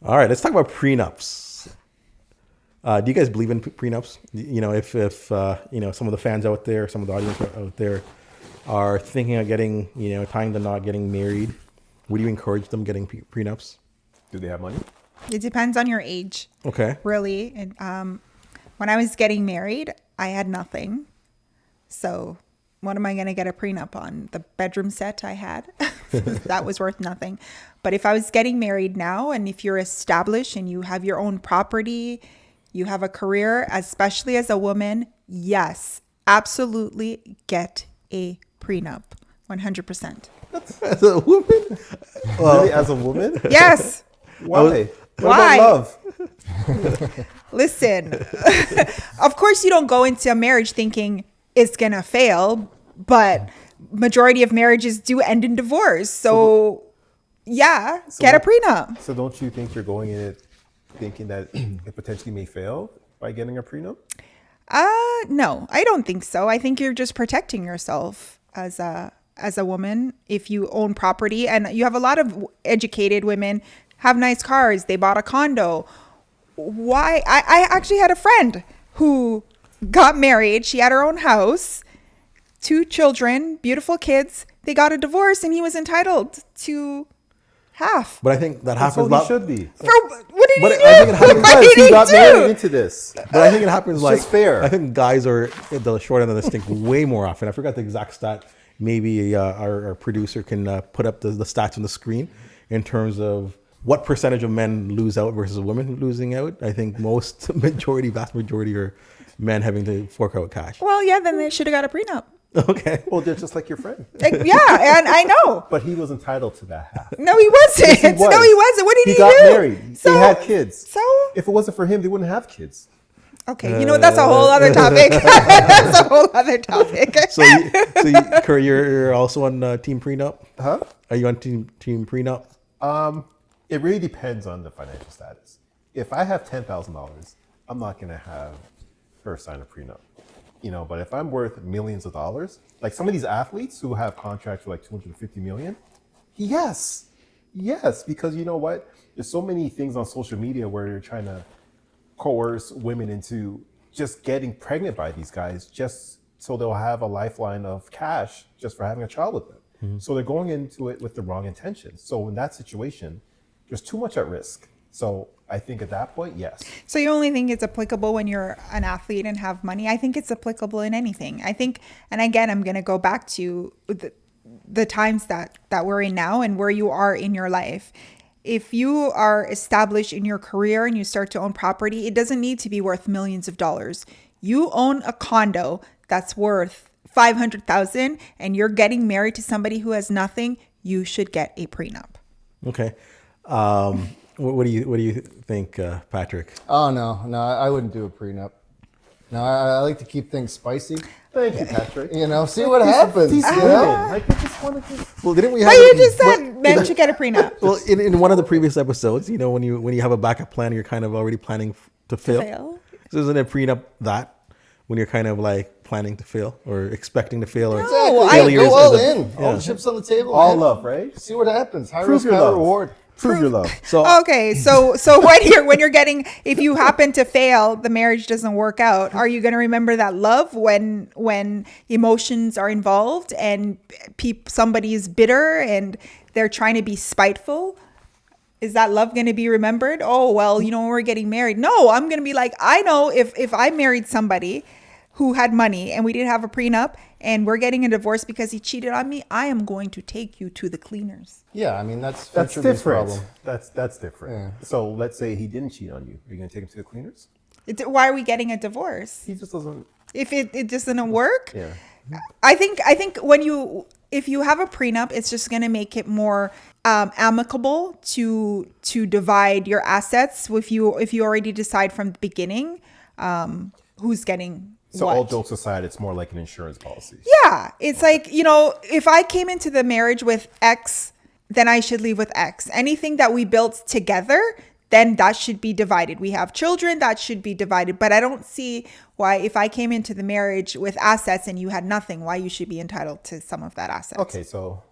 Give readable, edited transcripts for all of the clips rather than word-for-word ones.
All right, let's talk about prenups. Do you guys believe in prenups? You know, if you know, some of the fans out there, some of the audience out there are thinking of getting, you know, tying the knot, getting married, would you encourage them getting prenups? Do they have money? It depends on your age. Okay. Really. And when I was getting married, I had nothing. So what am I going to get a prenup on? The bedroom set I had? That was worth nothing. But if I was getting married now, and if you're established and you have your own property, you have a career, especially as a woman, yes, absolutely get a prenup. 100%. As a woman? Really, as a woman? Yes. Why? Why? What about love? Listen, of course you don't go into a marriage thinking it's going to fail, but majority of marriages do end in divorce. So get a prenup. So don't you think you're going in it thinking that it potentially may fail by getting a prenup? No, I don't think so. I think you're just protecting yourself as a woman. If you own property, and you have a lot of educated women have nice cars, they bought a condo. Why? I actually had a friend who got married. She had her own house, 2 children, beautiful kids. They got a divorce and he was entitled to half. But I think that happens. So he should be. For what did he do? I think it happens What did He got married into this. But I think it happens like just fair. I think guys are at the short end of the stick way more often. I forgot the exact stat. Maybe our producer can put up the stats on the screen in terms of what percentage of men lose out versus women losing out. I think vast majority are men having to fork out cash. Well, yeah, then they should have got a prenup. Okay. Well, they're just like your friend. Yeah, and I know. But he was entitled to that half. No, he wasn't. Yes, he was. No, he wasn't. What did he do? He got married. They had kids. So? If it wasn't for him, they wouldn't have kids. Okay, you know what? That's a whole other topic. That's a whole other topic. So Kurt, you're also on team prenup? Huh? Are you on team prenup? It really depends on the financial status. If I have $10,000, I'm not going to have her sign a prenup. You know, but if I'm worth millions of dollars, like some of these athletes who have contracts for like 250 million, yes, because you know what? There's so many things on social media where you're trying to coerce women into just getting pregnant by these guys just so they'll have a lifeline of cash just for having a child with them. Mm-hmm. So they're going into it with the wrong intentions. So in that situation, there's too much at risk. So I think at that point, yes. So you only think it's applicable when you're an athlete and have money? I think it's applicable in anything. I think, and again, I'm going to go back to the times that we're in now and where you are in your life. If you are established in your career and you start to own property, it doesn't need to be worth millions of dollars. You own a condo that's worth $500,000 and you're getting married to somebody who has nothing, you should get a prenup. Okay. What do you think, Patrick? Oh no, I wouldn't do a prenup. No, I like to keep things spicy. Thank you, Patrick. You know, see what happens. These you women, know? like, I just want to. Well, didn't we have? But you just said men should get a prenup. Well, in one of the previous episodes, you know, when you have a backup plan, you're kind of already planning to fail. So isn't a prenup that when you're kind of like planning to fail or expecting to fail or exactly. Go all in, all the chips on the table, all love, right? See what happens. High Prove risk, high reward. Prove your love. So okay, so when you're getting, if you happen to fail, the marriage doesn't work out, are you going to remember that love when emotions are involved and somebody is bitter and they're trying to be spiteful? Is that love going to be remembered? Oh, well, you know, when we're getting married. No, I'm going to be like, I know if I married somebody who had money and we didn't have a prenup and we're getting a divorce because he cheated on me, I am going to take you to the cleaners. Yeah, I mean, that's different. Problem. That's different. Yeah. So let's say he didn't cheat on you. Are you going to take him to the cleaners? Why are we getting a divorce? He just doesn't. If it just doesn't work? Yeah. I think if you have a prenup, it's just going to make it more amicable to divide your assets. If you already decide from the beginning who's getting so what. All jokes aside, it's more like an insurance policy. Yeah, it's like, you know, if I came into the marriage with X, then I should leave with X. Anything that we built together, then that should be divided. We have children, that should be divided. But I don't see why, if I came into the marriage with assets and you had nothing, why you should be entitled to some of that asset. Okay, so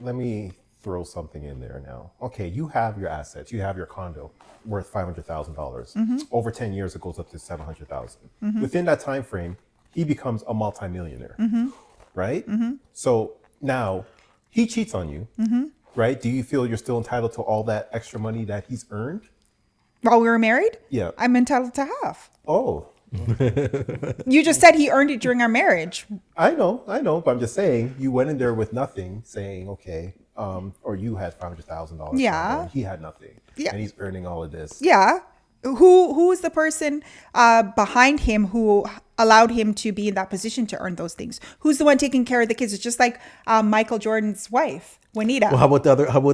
let me throw something in there now. Okay, you have your assets, you have your condo worth $500,000. Over 10 years, it goes up to $700,000. Within that time frame, he becomes a multimillionaire, right? So now he cheats on you, right? Do you feel you're still entitled to all that extra money that he's earned? While we were married? Yeah. I'm entitled to half. Oh, You just said he earned it during our marriage. I know, but I'm just saying you went in there with nothing, saying okay, or you had $500,000. Yeah. And he had nothing. Yeah. And he's earning all of this. Yeah. Who is the person behind him who allowed him to be in that position to earn those things? Who's the one taking care of the kids? It's just like Michael Jordan's wife, Juanita. Well, how about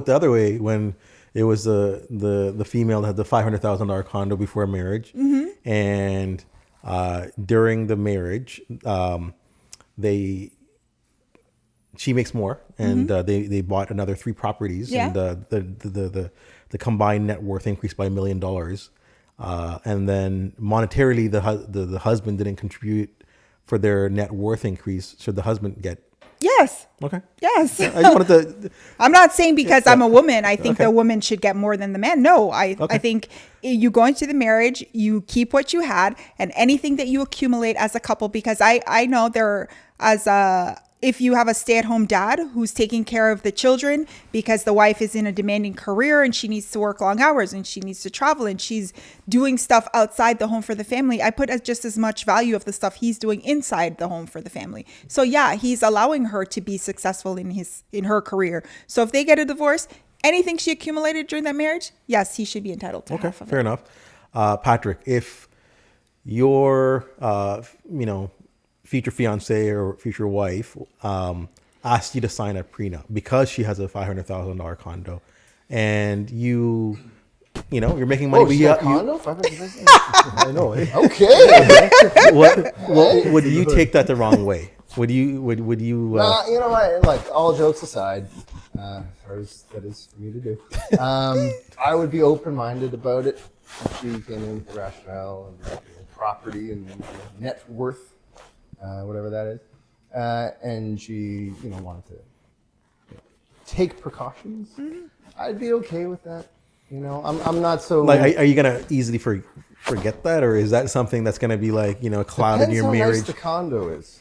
the other way, when it was the female that had the $500,000 condo before marriage, and during the marriage, she makes more, and they bought another 3 properties, Yeah. and the combined net worth increased by $1 million, and then monetarily the husband didn't contribute for their net worth increase. Should the husband get? Yes. Okay. Yes. I just wanted to. I'm not saying because I'm a woman, I think the woman should get more than the man. No, I think you go into the marriage, you keep what you had, and anything that you accumulate as a couple, because I know if you have a stay-at-home dad who's taking care of the children because the wife is in a demanding career and she needs to work long hours and she needs to travel and she's doing stuff outside the home for the family, I put just as much value of the stuff he's doing inside the home for the family. So yeah, he's allowing her to be successful in her career. So if they get a divorce, anything she accumulated during that marriage, yes, he should be entitled to half of Fair it. enough. Patrick, if your future fiance or future wife asked you to sign a prenup because she has a $500,000 condo, and you're making money. Oh, she got a condo? I know. Eh? What would you take that the wrong way? Would you? You know what? Like, all jokes aside, as hard as that is for me to do, I would be open-minded about it. If she came in with rationale and property and net worth, whatever that is, and she, wanted to take precautions, I'd be okay with that. I'm not so like. Are you gonna easily forget that, or is that something that's gonna be like a cloud in Depends your how marriage? nice the condo is.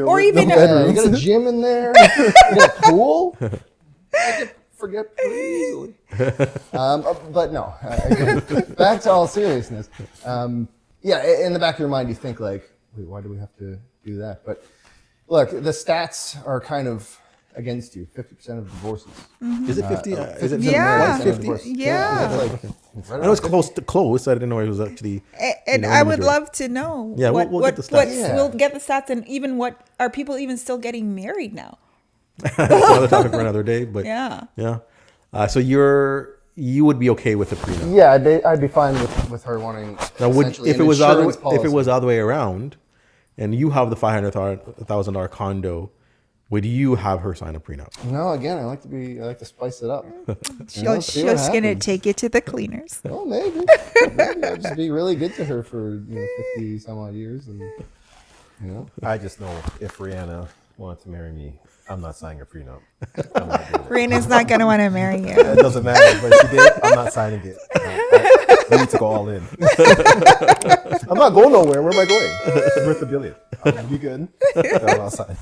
or even You got a gym in there. You got a pool. I could forget pretty easily. But no. Again, back to all seriousness. Yeah, in the back of your mind, you think like, wait, why do we have to do that? But look, the stats are kind of against you. 50% of divorces. Is it 50? Is it Yeah. 50? Yeah. That's like, I know it's close. I didn't know it was actually. And I would love to know. Yeah, we'll get the stats. We'll get the stats, and even what are people even still getting married now? That's another topic for another day. But Yeah. So you would be okay with the prenup? yeah, I'd be fine with her wanting. Now, essentially if an it was insurance the policy. other way around, and you have the $500,000 condo, would you have her sign a prenup? No, again, I like to spice it up. She's See what just gonna happens. take you to the cleaners. Well, maybe I'll just be really good to her for 50 some odd years, and I just know if Rihanna wanted to marry me, I'm not signing a prenup. I'm not doing it. Rena's not gonna want to marry you. It doesn't matter, but if she did, I'm not signing it. We need to go all in. I'm not going nowhere. Where am I going? It's worth $1 billion. I'm gonna be good. No, I'm not signing.